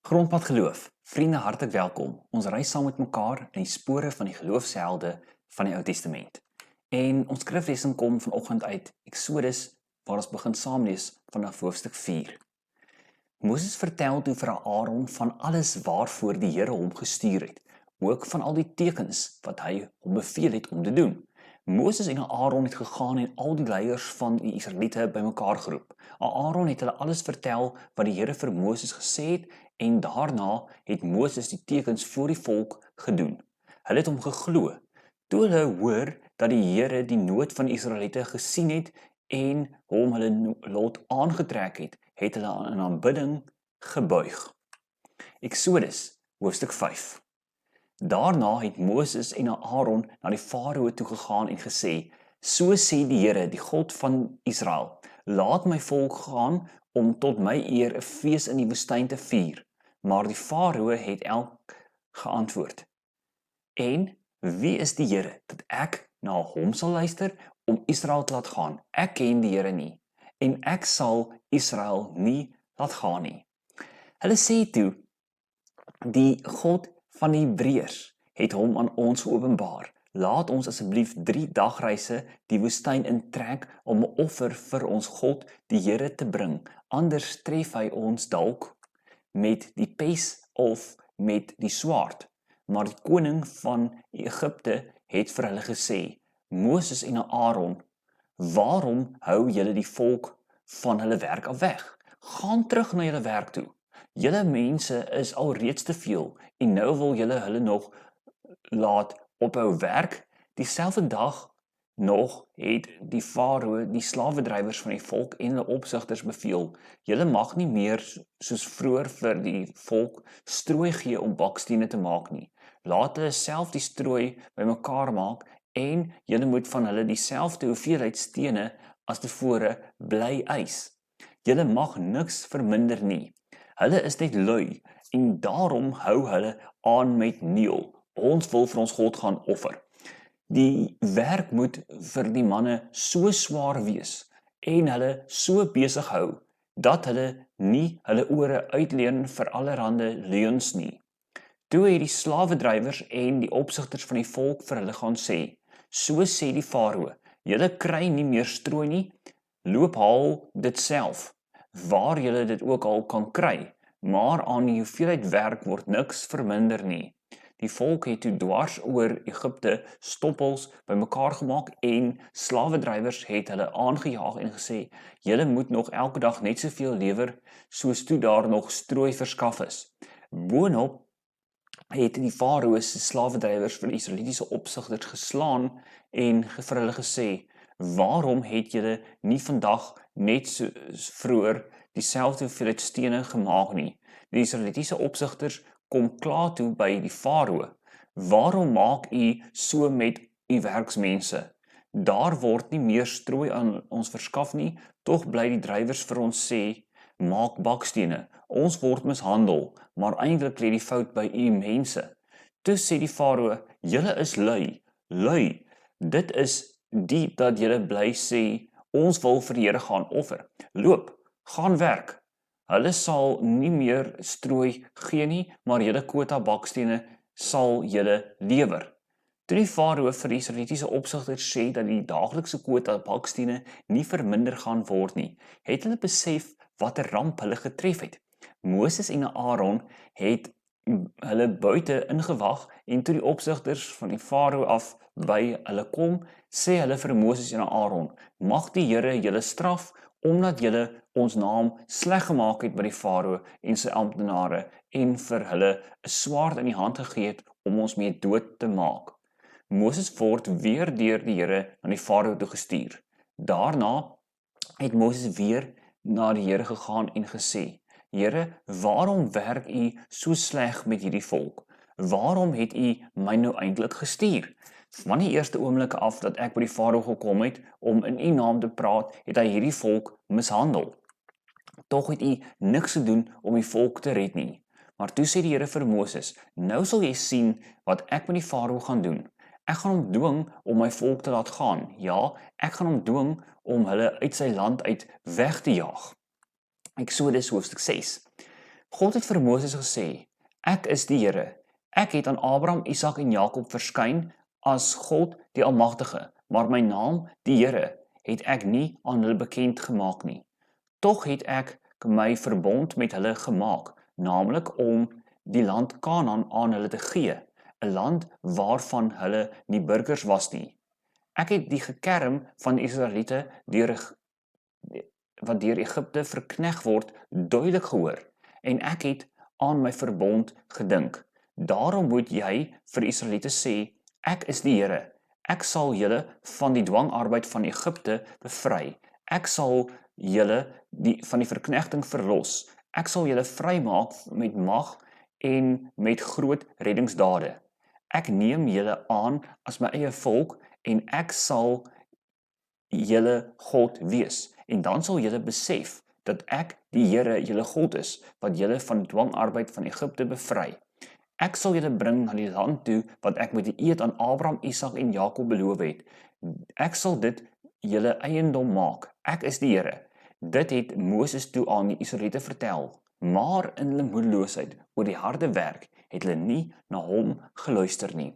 Grondpad Geloof, vriende hartlik welkom. Ons reis saam met mekaar in die spore van die geloofshelde van die Ou Testament. En ons skriflesing kom vanoggend uit Eksodus, waar ons begin saam lees vanaf hoofstuk 4. Moses vertel toe vir Aaron van alles waarvoor die Here hom gestuur het, ook van al die tekens wat hy hom beveel het om te doen. Moses en Aaron het gegaan en al die leiers van die Israeliete bymekaar geroep. Aaron het hulle alles vertel wat die Here vir Moses gesê het en daarna het Moses die tekens voor die volk gedoen. Hulle het hom geglo. Toe hulle hoor dat die Here die nood van die Israeliete gesien het en hom hulle lot aangetrek het, het hulle in aanbidding gebuig. Eksodus, hoofstuk 5. Daarna het Moses en Aaron na die Farao toe gegaan en gesê: "So sê die Here, die God van Israel, laat my volk gaan om tot my eer 'n fees in die woestyn te vier." Maar die Farao het elk geantwoord: "En wie is die Here dat ek na hom sal luister om Israel te laat gaan? Ek ken die Here nie en ek sal Israel nie laat gaan nie." Hulle sê toe: "Die God van die Hebreërs het hom aan ons geopenbaar. Laat ons asseblief 3 dagreise die woestyn intrek om 'n offer vir ons God, die Here te bring. Anders tref hy ons dalk met die pes of met die swaard." Maar die koning van Egipte het vir hulle gesê: "Moses en Aaron, waarom hou julle die volk van hulle werk af weg? Gaan terug na julle werk toe. Julle mense is alreeds te veel en nou wil julle hulle nog laat ophou werk." Dieselfde dag nog het die Farao die slawedrywers van die volk en hulle opsigters beveel: "Julle mag nie meer soos vroeër vir die volk strooi gee om bakstene te maak nie. Laat hulle self die strooi bymekaar maak en julle moet van hulle dieselfde hoeveelheid stene as tevore bly eis. Julle mag niks verminder nie. Hulle is net lui en daarom hou hulle aan met neel. Ons wil vir ons God gaan offer. Die werk moet vir die manne so swaar wees en hulle so besig hou dat hulle nie hulle ore uitleen vir allerhande leuns nie." Toe het die slawedrywers en die opsigters van die volk vir hulle gaan sê: "So sê die Farao, julle kry nie meer strooi nie, loop haal dit self, waar julle dit ook al kan kry, maar aan die hoeveelheid werk word niks verminder nie." Die volk het toe dwars oor Egipte stoppels bymekaar gemaak en slawedrywers het hulle aangejaag en gesê: "Julle moet nog elke dag net soveel lewer soos toe daar nog strooi verskaf is." Boonop het die Farao se slawedrywers vir die Israelitiese opsigters geslaan en vir hulle gesê: "Waarom het julle nie vandag net soos vroeër dieselfde hoeveelheid stene gemaak nie?" Die Israelitiese opsigters kom kla toe by die Farao: "Waarom maak u so met u werksmense? Daar word nie meer strooi aan ons verskaf nie, tog bly die drywers vir ons sê: maak bakstene. Ons word mishandel, maar eintlik lê die fout by u mense." Toe sê die Farao: "Julle is lui. Dit is die dat julle bly sê: ons wil vir die Here gaan offer. Loop, gaan werk. Hulle sal nie meer strooi gee nie, maar julle kwota bakstene sal julle lewer." Toe die Farao vir die Israelitiese opsigters sê dat die daaglikse kwota bakstene nie verminder gaan word nie, het hulle besef wat 'n ramp hulle getref het. Moses en Aaron het hulle buite ingewag en toe die opsigters van die Farao af by hulle kom, sê hulle vir Moses en Aaron: "Mag die Here julle straf omdat julle ons naam sleg gemaak het by die Farao en sy amptenare en vir hulle 'n swaard in die hand gegee het om ons mee dood te maak." Moses word weer deur die Here na die Farao toe gestuur. Daarna het Moses weer na die Here gegaan en gesê: "Here, waarom werk u so sleg met hierdie volk? Waarom het u my nou eintlik gestuur? Van die eerste oomblikke af dat ek by die Farao gekom het om in u naam te praat, het hy hierdie volk mishandel. Tog het u niks gedoen om die volk te red nie." Maar toe sê die Here vir Moses: "Nou sal jy sien wat ek met die Farao gaan doen. Ek gaan hom dwing om my volk te laat gaan. Ja, ek gaan hom dwing om hulle uit sy land uit weg te jaag." Eksodus hoofstuk 6. God het vir Moses gesê, ek is die Here. Ek het aan Abraham, Isak en Jakob verskyn as God die Almagtige, maar my naam, die Here, het ek nie aan hulle bekend gemaak nie. Tog het ek my verbond met hulle gemaak, naamlik om die land Kanaan aan hulle te gee, 'n land waarvan hulle nie burgers was nie. Ek het die gekerm van die Israeliete wat deur Egipte verkneg word, duidelik gehoor, en ek het aan my verbond gedink. Daarom moet jy vir Israeliete sê, ek is die Here. Ek sal julle van die dwangarbeid van Egipte bevry. Ek sal julle van die verknegting verlos. Ek sal julle vrymaak met mag en met groot reddingsdade. Ek neem julle aan as my eie volk en ek sal julle God wees. En dan sal julle besef dat ek die Here julle God is, wat julle van dwangarbeid van Egipte bevry. Ek sal julle bring na die land toe wat ek met die eed aan Abraham, Isak en Jakob beloof het. Ek sal dit julle eiendom maak. Ek is die Here. Dit het Moses toe aan die Israeliete vertel, maar in hulle moedeloosheid oor die harde werk het hulle nie na hom geluister nie.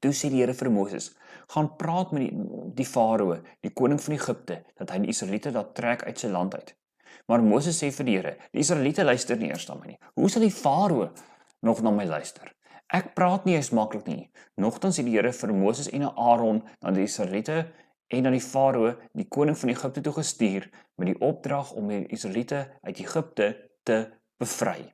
Toe sê die Here vir Moses, gaan praat met die Farao, die koning van Egipte, dat hy die Israeliete laat trek uit sy land uit. Maar Moses sê vir die Here, die Israeliete luister nie eers na my nie. Hoe sal die Farao nog na my luister? Ek praat nie eens maklik nie. Nogtans het die Here vir Moses en Aaron na die Israeliete en na die Farao, die koning van Egipte toe gestuur met die opdrag om die Israeliete uit Egipte te bevry.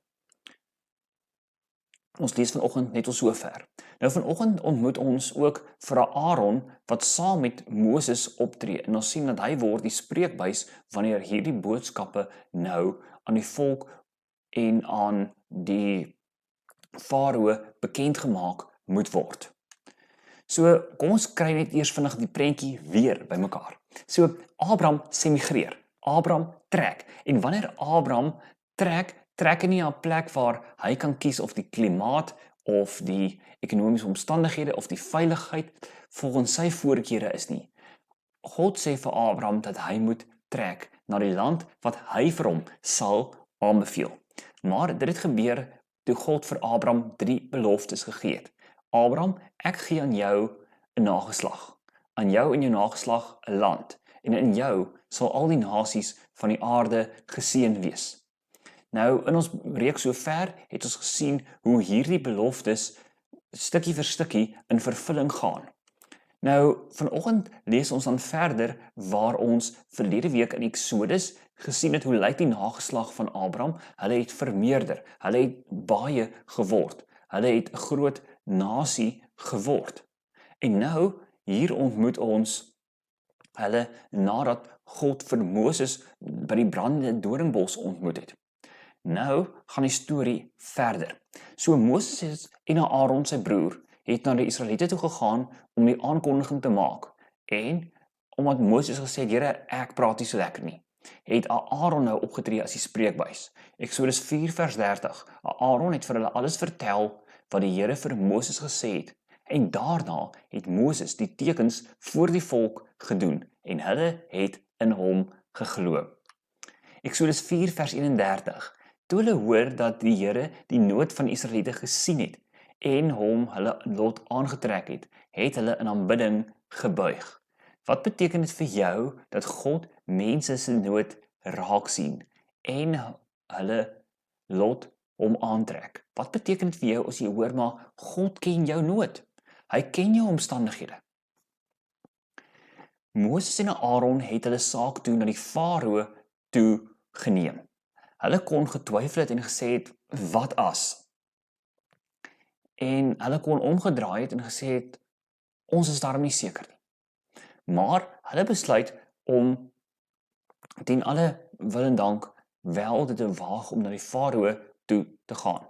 Ons lees vanoggend net tot sover. Nou vanoggend ontmoet ons ook vir Aaron wat saam met Moses optree en ons sien dat hy word die spreekbuis wanneer hierdie boodskappe nou aan die volk en aan die Farao bekend gemaak moet word. So kom ons kry net eers vinnig die prentjie weer bymekaar. So Abraham semigreer, Abraham trek en wanneer Abraham trek hy nie 'n plek waar hy kan kies of die klimaat of die ekonomiese omstandighede of die veiligheid volgens sy voorkeure is nie. God sê vir Abraham dat hy moet trek na die land wat hy vir hom sal aanbeveel. Maar dit het gebeur toe God vir Abraham 3 beloftes gegee het. Abraham, ek gee aan jou 'n nageslag, aan jou en jou nageslag 'n land, en in jou sal al die nasies van die aarde geseën wees. Nou, in ons reeks sover het ons gesien hoe hierdie beloftes stukkie vir stukkie in vervulling gaan. Nou, vanoggend lees ons dan verder waar ons verlede week in Exodus gesien het hoe lyk die nageslag van Abraham. Hulle het vermeerder, hulle het baie geword, hulle het 'n groot nasie geword. En nou, hier ontmoet ons hulle nadat God vir Moses by die brandende doringbos ontmoet het. Nou gaan die storie verder. So Moses en Aaron sy broer het na die Israeliete toe gegaan om die aankondiging te maak. En omdat Moses gesê het, Here, ek praat nie so lekker nie, het Aaron nou opgetree as die spreekbuis. Eksodus 4 vers 30. Aaron het vir hulle alles vertel wat die Here vir Moses gesê het. En daarna het Moses die tekens voor die volk gedoen en hulle het in hom geglo. Eksodus 4 vers 31. Toe hulle hoor dat die Here die nood van Israeliete gesien het en hom hulle lot aangetrek het, het hulle in aanbidding gebuig. Wat beteken dit vir jou dat God mense se nood raak sien en hulle lot hom aantrek? Wat beteken dit vir jou as jy hoor maar God ken jou nood? Hy ken jou omstandighede. Moses en Aaron het hulle saak toe na die Farao toe geneem. Hulle kon getwyfel het en gesê het, wat as? En hulle kon omgedraai het en gesê het, ons is daarom nie seker nie. Maar hulle besluit om ten alle wil en dank wel dit te waag om na die Farao toe te gaan.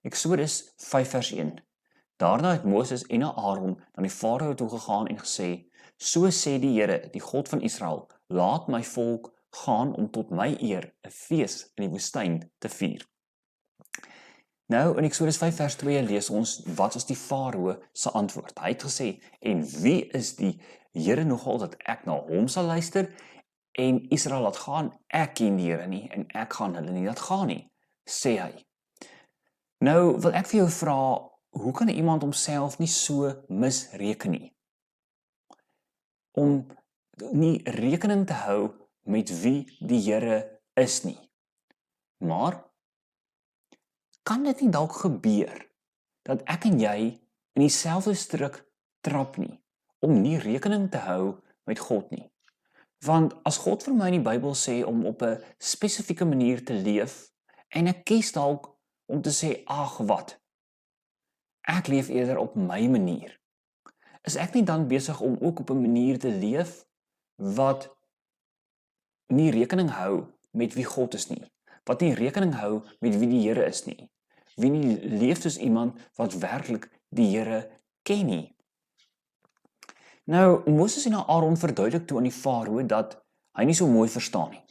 Eksodus 5 vers 1. Daarna het Moses en Aaron na die Farao toe gegaan en gesê, so sê die Here, die God van Israel, laat my volk gaan om tot my eer 'n fees in die woestyn te vier. Nou in Eksodus 5 vers 2 lees ons wat is die Farao se antwoord. Hy het gesê, en wie is die Here nogal dat ek na hom sal luister en Israel laat gaan? Ek ken die Here nie en ek gaan hulle nie laat gaan nie. sê hy. Nou wil ek vir jou vra, hoe kan iemand homself nie so misreken nie? Om nie rekening te hou met wie die Here is nie. Maar kan dit nie dalk gebeur dat ek en jy in dieselfde struik trap nie, om nie rekening te hou met God nie? Want as God vir my in die Bybel sê om op 'n spesifieke manier te leef, en ek kies dalk om te sê, ag wat, ek leef eerder op my manier, is ek nie dan besig om ook op 'n manier te leef wat nie rekening hou met wie God is nie, wat nie rekening hou met wie die Here is nie, wie nie leef soos iemand wat werklik die Here ken nie? Nou, Moses en Aaron verduidelik toe aan die Farao dat hy nie so mooi verstaan nie.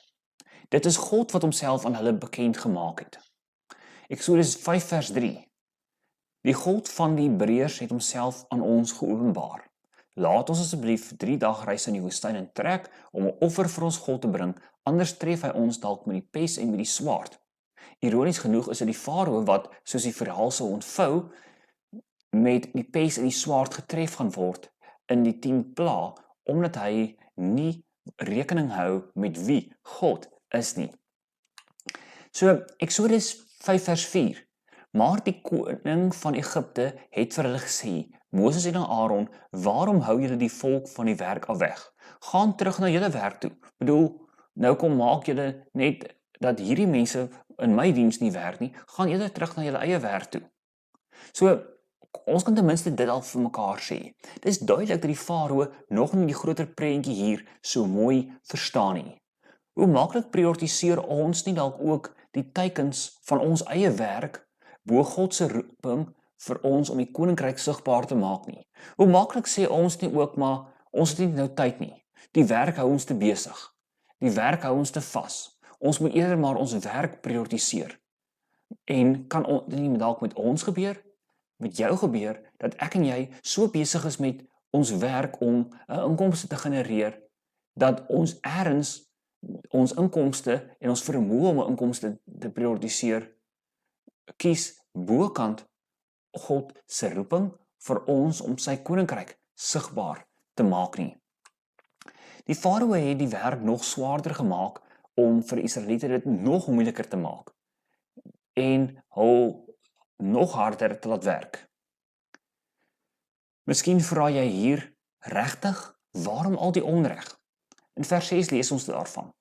Dit is God wat homself aan hulle bekend gemaak het. Eksodus 5 vers 3. Die God van die Hebreërs het homself aan ons geopenbaar. Laat ons asseblief 3 dae reis in die woestyn en trek om 'n offer vir ons God te bring, anders tref hy ons dalk met die pes en met die swaard. Ironies genoeg is dit die Farao wat, soos die verhaal sou ontvou, met die pes en die swaard getref gaan word in die 10 pla, omdat hy nie rekening hou met wie God is nie. So, Eksodus 5 vers 4. Maar die koning van Egipte het vir hulle gesê, Moses en Aaron, waarom hou julle die volk van die werk af weg? Gaan terug na julle werk toe. Bedoel, nou kom maak julle net dat hierdie mense in my diens nie werk nie, gaan julle terug na julle eie werk toe. So, ons kan ten minste dit al vir mekaar sê. Dit is duidelik dat die Farao nog nie die groter prentjie hier so mooi verstaan nie. Hoe maklik prioritiseer ons nie dalk ook die teikens van ons eie werk bo God se roeping vir ons om die koninkryk sigbaar te maak nie? Hoe maklik sê ons nie ook maar ons het nie nou tyd nie. Die werk hou ons te besig. Die werk hou ons te vas. Ons moet eerder maar ons werk prioritiseer. En kan dit nie dalk met ons gebeur? Met jou gebeur dat ek en jy so besig is met ons werk om 'n inkomste te genereer dat ons ergens ons inkomste en ons vermoë om 'n inkomste te prioritiseer kies bokant God se roeping vir ons om sy koninkryk sigbaar te maak nie. Die Farao het die werk nog swaarder gemaak om vir die Israeliete dit nog moeiliker te maak en hul nog harder te laat werk. Miskien vra jy hier, regtig, waarom al die onreg? In vers 6 lees ons daarvan.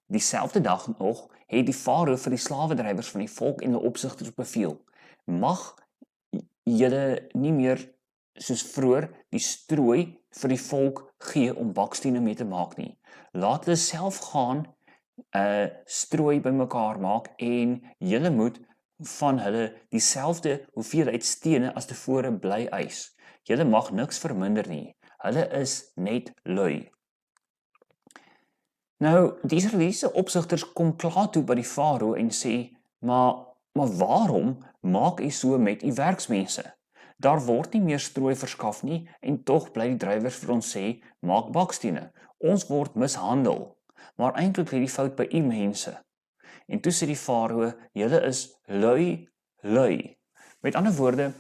Dieselfde dag nog het die Farao vir die slawedrywers van die volk en die opsigters beveel, mag julle nie meer soos vroeër die strooi vir die volk gee om bakstene mee te maak nie. Laat hulle self gaan strooi bymekaar maak en julle moet van hulle dieselfde hoeveelheid stene as tevore bly eis. Julle mag niks verminder nie. Hulle is net lui. Nou, die Israeliese opsigters kom klaar toe by die Farao en sê, maar waarom maak u so met u werksmense? Daar word nie meer strooi verskaf nie en tog bly die drywers vir ons sê, maak bakstene. Ons word mishandel. Maar eintlik lê die fout by u mense. En toe sê die Farao, julle is lui. Met ander woorde,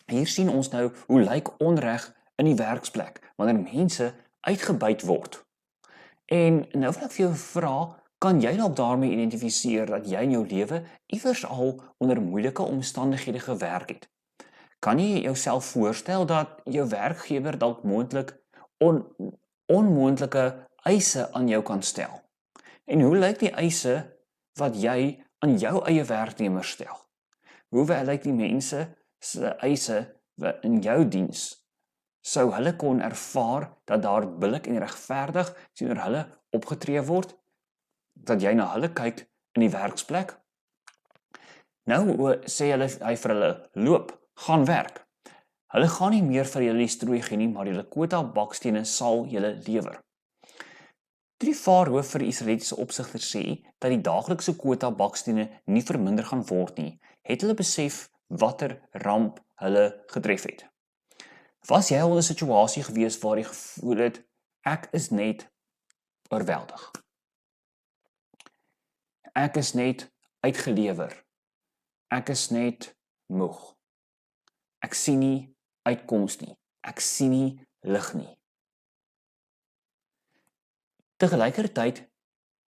hier sien ons nou hoe lyk onreg in die werksplek wanneer mense uitgebuit word. En nou wil ek vir jou vra, kan jy dalk daarmee identifiseer dat jy in jou lewe iewers al onder moeilike omstandighede gewerk het? Kan jy jouself voorstel dat jou werkgewer dalk moontlik onmoontlike eise aan jou kan stel? En hoe lyk die eise wat jy aan jou eie werknemers stel? Hoe lyk die mense se eise in jou diens? Sou hulle kon ervaar dat daar billik en regverdig teenoor hulle opgetree word? Dat jy na hulle kyk in die werksplek? Nou sê hy vir hulle, loop, gaan werk. Hulle gaan nie meer vir julle die strooi gee nie, maar julle kwota bakstene sal julle lewer. Die Farao vir die Israelitiese opsigters sê dat die daaglikse kwota bakstene nie verminder gaan word nie, het hulle besef watter ramp hulle getref het. Was jy al in 'n situasie gewees waar jy gevoel het, ek is net oorweldig? Ek is net uitgelewer. ek is net moeg. Ek sien nie uitkoms nie. Ek sien nie lig nie. Tegelijkertijd,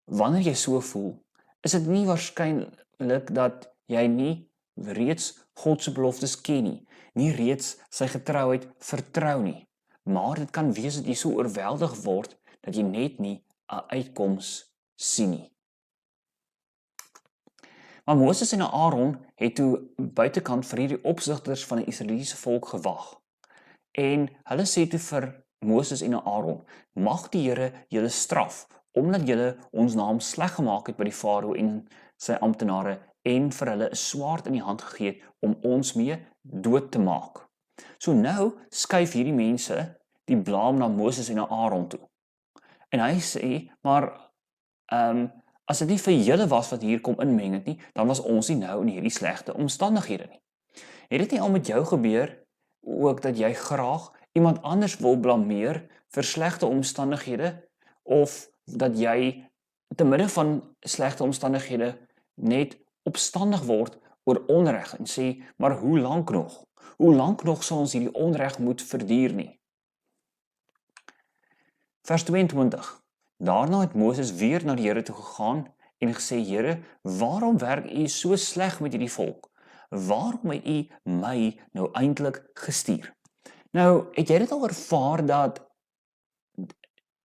wanneer jy so voel, is dit nie waarskynlik dat jy nie reeds God se beloftes ken nie reeds sy getrouheid vertrou nie, maar dit kan wees dat jy so oorweldig word, dat jy net nie 'n uitkoms sien nie. Maar Moses en Aaron het toe buitekant vir hierdie opsigters van die Israeliese volk gewag. En hulle sê toe vir Moses en Aaron, mag die Here julle straf, omdat julle ons naam sleg gemaak het by die Farao en sy amptenare en vir hulle 'n swaard in die hand gegee het om ons mee dood te maak. So nou skuif hierdie mense die blame na Moses en na Aaron toe. En hy sê, maar as dit nie vir julle was wat hier kom inmeng het nie, dan was ons nie nou in hierdie slegte omstandighede nie. Het dit nie al met jou gebeur, ook dat jy graag iemand anders wil blameer vir slegte omstandighede, of dat jy te midde van slegte omstandighede net opstandig word oor onreg en sê, maar hoe lank nog? Hoe lank nog sal ons hierdie onreg moet verduur nie? Vers 22. Daarna het Moses weer na die Here toe gegaan en gesê, Here, waarom werk u so sleg met hierdie volk? Waarom het u my nou eintlik gestuur? Nou, het jy dit al ervaar dat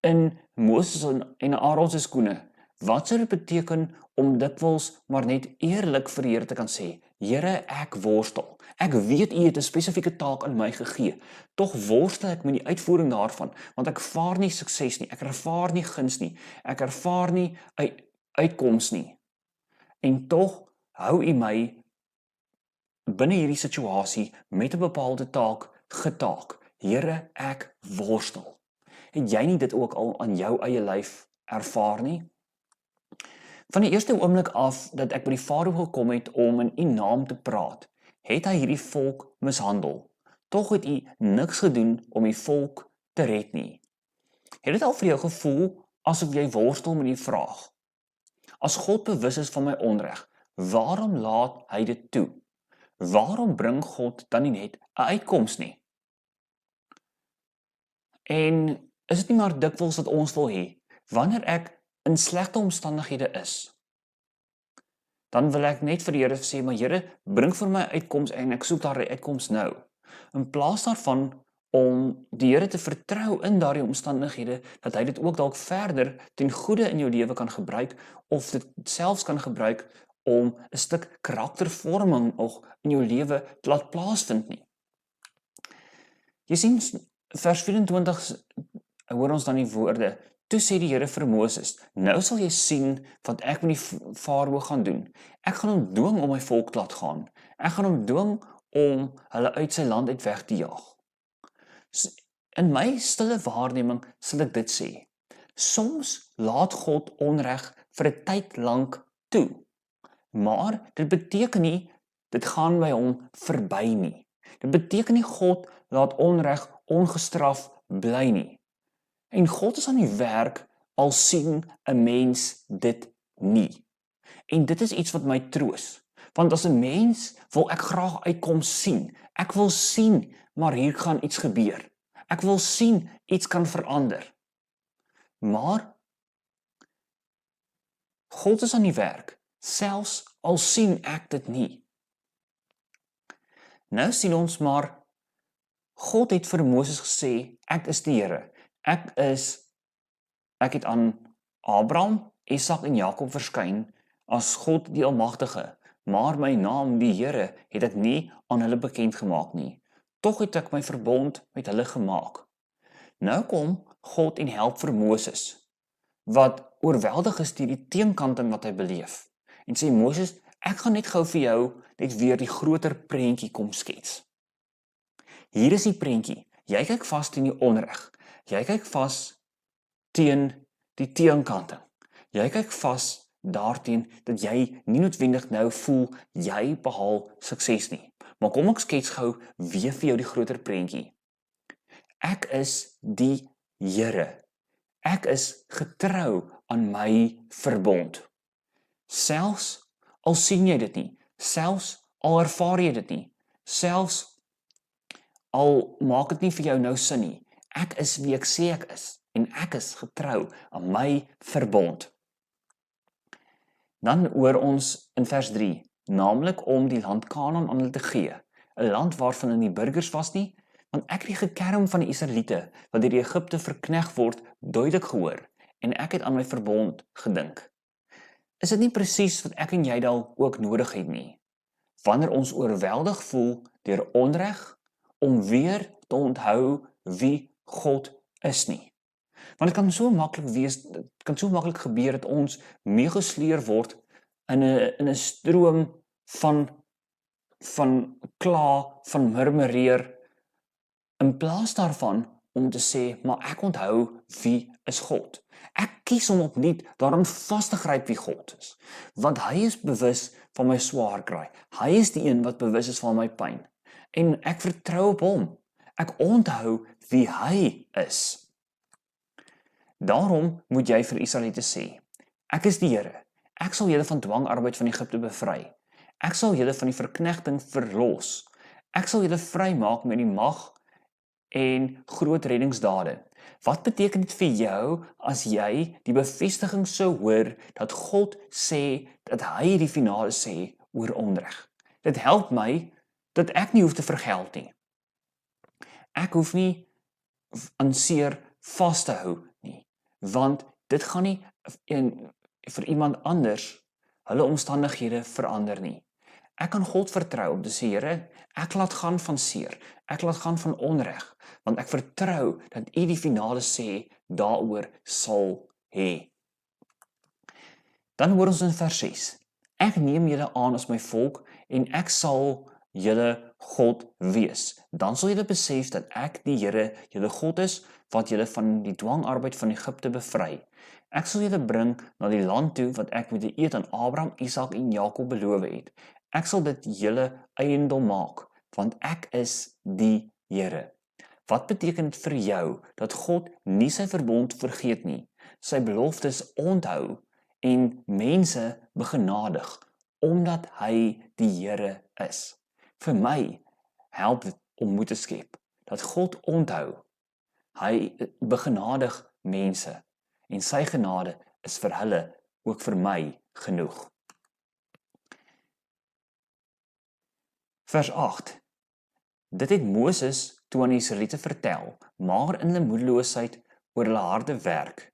in Moses en Aaron se skoene, wat sou dit beteken om dikwels maar net eerlik vir die Here te kan sê, Here, ek worstel. Ek weet u het 'n spesifieke taak aan my gegee. Tog worstel ek met die uitvoering daarvan, want ek ervaar nie sukses nie, ek ervaar nie guns nie, ek ervaar nie uitkoms nie. En tog hou u my binne hierdie situasie met 'n bepaalde taak getaak. Here, ek worstel. Het jy nie dit ook al aan jou eie lyf ervaar nie? Van die eerste oomblik af dat ek by die Farao gekom het om in u naam te praat, het hy hierdie volk mishandel. Tog het u niks gedoen om die volk te red nie. Het dit al vir jou gevoel asof jy worstel met die vraag, as God bewus is van my onreg, waarom laat hy dit toe? Waarom bring God dan nie net 'n uitkoms nie? En is dit nie maar dikwels wat ons wil hê, wanneer ek in slegte omstandighede is, dan wil ek net vir die Here sê, maar Here, bring vir my uitkoms en ek soek daardie uitkoms nou. In plaas daarvan om die Here te vertrou in daardie omstandighede, dat hy dit ook dalk verder ten goeie in jou lewe kan gebruik, of dit selfs kan gebruik om 'n stuk karaktervorming nog in jou lewe te laat plaasvind nie. Jy sien, vers 24 hoor ons dan die woorde, toe sê die Here vir Moses, nou sal jy sien wat ek met die Farao gaan doen. Ek gaan hom dwing om my volk te laat gaan. Ek gaan hom dwing om hulle uit sy land uit weg te jaag. In my stille waarneming sal ek dit sê. Soms laat God onreg vir 'n tyd lank toe. Maar dit beteken nie, dit gaan by hom verby nie. Dit beteken nie God laat onreg ongestraf bly nie. En God is aan die werk al sien 'n mens dit nie. En dit is iets wat my troos. Want as 'n mens wil ek graag uitkoms sien. Ek wil sien, maar hier gaan iets gebeur. Ek wil sien, iets kan verander. Maar God is aan die werk, selfs al sien ek dit nie. Nou sien ons maar, God het vir Moses gesê, ek is die Here. Ek het aan Abraham, Isak en Jakob verskyn as God die Almagtige, maar my naam, die Here, het ek nie aan hulle bekend gemaak nie. Tog het ek my verbond met hulle gemaak. Nou kom God en help vir Moses, wat oorweldig is deur die teenkanting wat hy beleef, en sê, Moses, ek gaan net gou vir jou net weer die groter prentjie kom skets. Hier is die prentjie, jy kyk vas teen die onreg, jy kyk vas teen die teenkanting, jy kyk vas daarteen dat jy nie noodwendig nou voel jy behaal sukses nie. Maar kom ek skets gou weer vir jou die groter prentjie. Ek is die Here. Ek is getrou aan my verbond. Selfs al sien jy dit nie, selfs al ervaar jy dit nie, selfs al maak dit nie vir jou nou sin nie, ek is wie ek sê ek is, en ek is getrou aan my verbond. Dan hoor ons in vers 3, naamlik om die land Kanaan aan hulle te gee, 'n land waarvan hulle nie burgers was nie, want ek het die gekerm van die Israeliete, wat deur die Egipte verkneg word, duidelik gehoor, en ek het aan my verbond gedink. Is dit nie presies wat ek en jy dalk ook nodig het nie? Wanneer ons oorweldig voel deur onreg, om weer te onthou wie God is nie. Want dit kan so maklik wees, dit kan so maklik gebeur dat ons meegesleer word in 'n stroom van kla, van murmureer, in plaas daarvan om te sê, maar ek onthou wie is God. Ek kies om opnuut daaraan vas te gryp wie God is, want hy is bewus van my swaar kry. Hy is die een wat bewus is van my pyn. En ek vertrou op hom. Ek onthou wie hy is. Daarom moet jy vir Israeliete sê, ek is die Here. Ek sal julle van dwangarbeid van Egipte bevry. Ek sal julle van die verknegting verlos. Ek sal julle vrymaak met die mag en groot reddingsdade. Wat beteken dit vir jou as jy die bevestiging sou hoor dat God sê dat hy die finale sê oor onreg? Dit help my dat ek nie hoef te vergeld nie. Ek hoef nie aan seer vas te hou nie, want dit gaan nie vir iemand anders hulle omstandighede verander nie. Ek kan God vertrou om te sê, Here, ek laat gaan van seer, ek laat gaan van onreg, want ek vertrou dat U die finale sê daaroor sal hê. Dan hoor ons in vers 6, ek neem julle aan as my volk en ek sal julle God wees. Dan sal julle besef dat ek die Here julle God is, wat julle van die dwangarbeid van Egipte bevry. Ek sal julle bring na die land toe wat ek met die eed aan Abraham, Isak en Jakob beloof het. Ek sal dit julle eiendom maak, want ek is die Here. Wat beteken dit vir jou dat God nie sy verbond vergeet nie, sy beloftes onthou en mense begenadig, omdat hy die Here is? Vir my help dit om moed te skep, dat God onthou, hy begenadig mense, en sy genade is vir hulle, ook vir my, genoeg. Vers 8. Dit het Moses toe aan die Israeliete vertel, maar in hulle moedeloosheid oor hulle harde werk,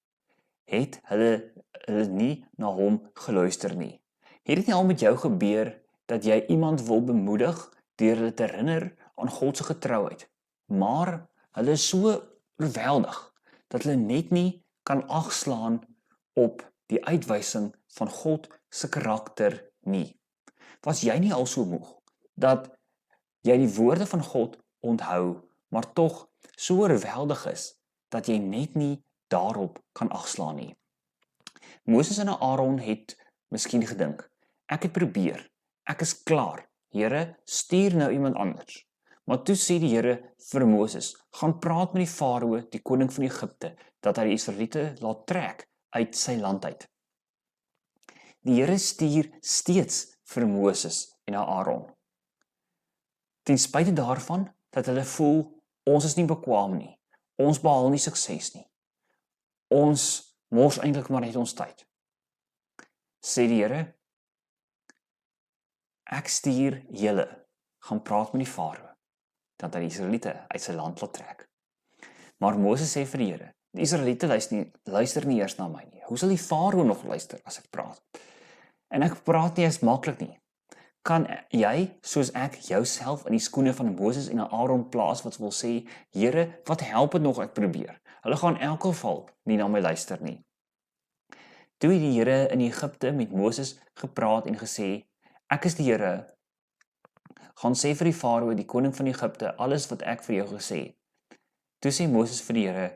het hulle nie na hom geluister nie. Het dit nie al met jou gebeur, dat jy iemand wil bemoedig, deur hulle te herinner aan God se getrouheid, maar hulle is so oorweldig, dat hulle net nie kan agslaan op die uitwysing van God se karakter nie. Was jy nie al so moeg, dat jy die woorde van God onthou, maar tog so oorweldig is, dat jy net nie daarop kan agslaan nie? Moses en Aaron het miskien gedink, ek het probeer, ek is klaar, Here, stuur nou iemand anders. Maar toe sê die Here vir Moses, gaan praat met die Farao, die koning van Egipte, dat hy die Israeliete laat trek uit sy land uit. Die Here stuur steeds vir Moses en Aaron. Ten spyte daarvan, dat hulle voel, ons is nie bekwam nie, ons behaal nie sukses nie, ons mors eintlik maar net ons tyd. Sê die Here, ek stuur julle, gaan praat met die Farao, dat hy die Israeliete uit sy land laat trek. Maar Moses sê vir die Here, die Israeliete luister nie eers na my nie. Hoe sal die Farao nog luister as ek praat? En ek praat nie eens maklik nie. Kan jy, soos ek, jouself in die skoene van Moses en Aaron plaas wat wil sê, Here, wat help dit nog ek probeer? Hulle gaan in elk geval nie na my luister nie. Toe het die Here in Egipte met Moses gepraat en gesê, ek is die Here, gaan sê vir die Farao, die koning van Egipte, alles wat ek vir jou gesê het. Toe sê Moses vir die Here,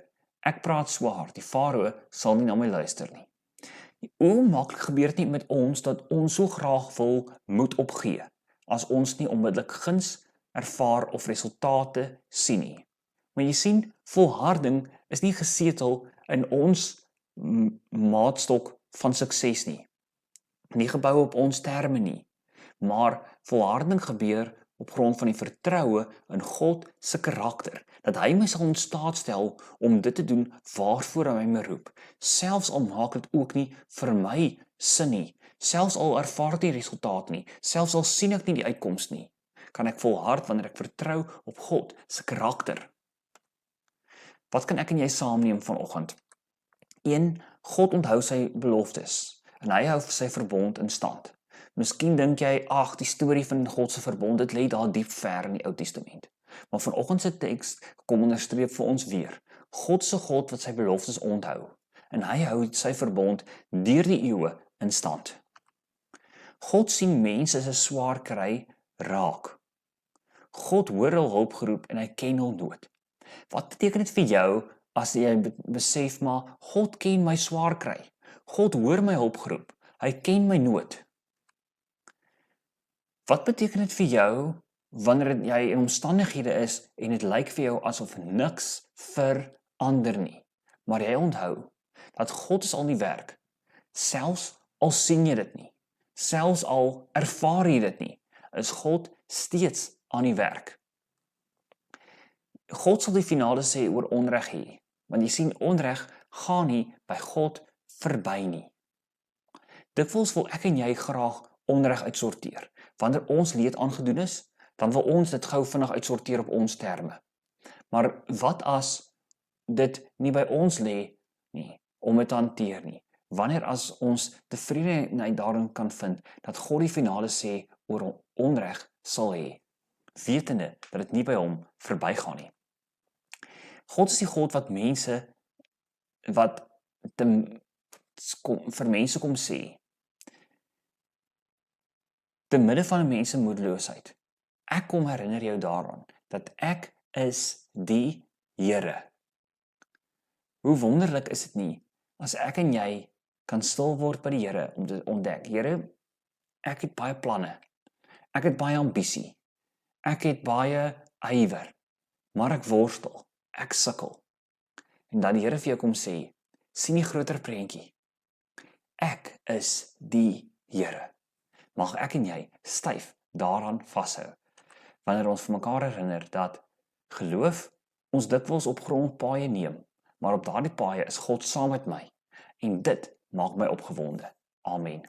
ek praat swaar, die Farao sal nie na my luister nie. Hoe maklik gebeur dit nie met ons, dat ons so graag wil moed opgee, as ons nie onmiddellik guns ervaar of resultate sien nie. Maar jy sien, volharding is nie gesetel in ons maatstok van sukses nie. Nie gebou op ons terme nie, maar volharding gebeur op grond van die vertroue in God se karakter, dat hy my sal in staat stel om dit te doen waarvoor hy my roep, selfs al maak dit ook nie vir my sin nie, selfs al ervaar ek nie resultaat nie, selfs al sien ek nie die uitkoms nie, kan ek volhard wanneer ek vertrou op God se karakter. Wat kan ek en jy saamneem vanoggend? 1. God onthou sy beloftes en hy hou sy verbond in stand. Miskien dink jy, ag, die storie van God se verbond, dit lê daar diep ver in die Ou Testament. Maar vanoggend se teks kom onderstreep vir ons weer. God se God wat sy beloftes onthou. En hy hou sy verbond deur die eeue in stand. God sien mense se swaar kry raak. God hoor hul hulpgeroep en hy ken hul nood. Wat beteken dit vir jou as jy besef maar God ken my swaar kry? God hoor my hulpgeroep. Hy ken my nood. Wat beteken dit vir jou wanneer jy in omstandighede is en dit lyk vir jou asof niks verander nie, maar jy onthou dat God is al die werk, selfs al sien jy dit nie, selfs al ervaar jy dit nie, is God steeds aan die werk. God sal die finale sê oor onreg hê, want jy sien onreg gaan nie by God verby nie. Dikwels wil ek en jy graag onreg uitsorteer. Wanneer ons leed aangedoen is, dan wil ons dit gou vinnig uitsorteer op ons terme. Maar wat as dit nie by ons lê nie, om dit te hanteer nie? Wanneer as ons tevredenheid daarin kan vind, dat God die finale sê oor onreg sal hê, wetende dat dit nie by hom verbygaan nie. God is die God wat vir mense kom sê, te midde van 'n mens se moedeloosheid, ek kom herinner jou daaraan, dat ek is die Here. Hoe wonderlik is dit nie, as ek en jy kan stil word by die Here, om te ontdek, Here, ek het baie planne, ek het baie ambisie, ek het baie ywer, maar ek worstel, ek sukkel. En dan die Here vir jou kom sê, sien die groter prentjie, ek is die Here. Mag ek en jy styf daaraan vashou, wanneer ons vir mekaar herinner dat geloof ons dikwels op grondpaaie neem, maar op daardie paaie is God saam met my, en dit maak my opgewonde. Amen.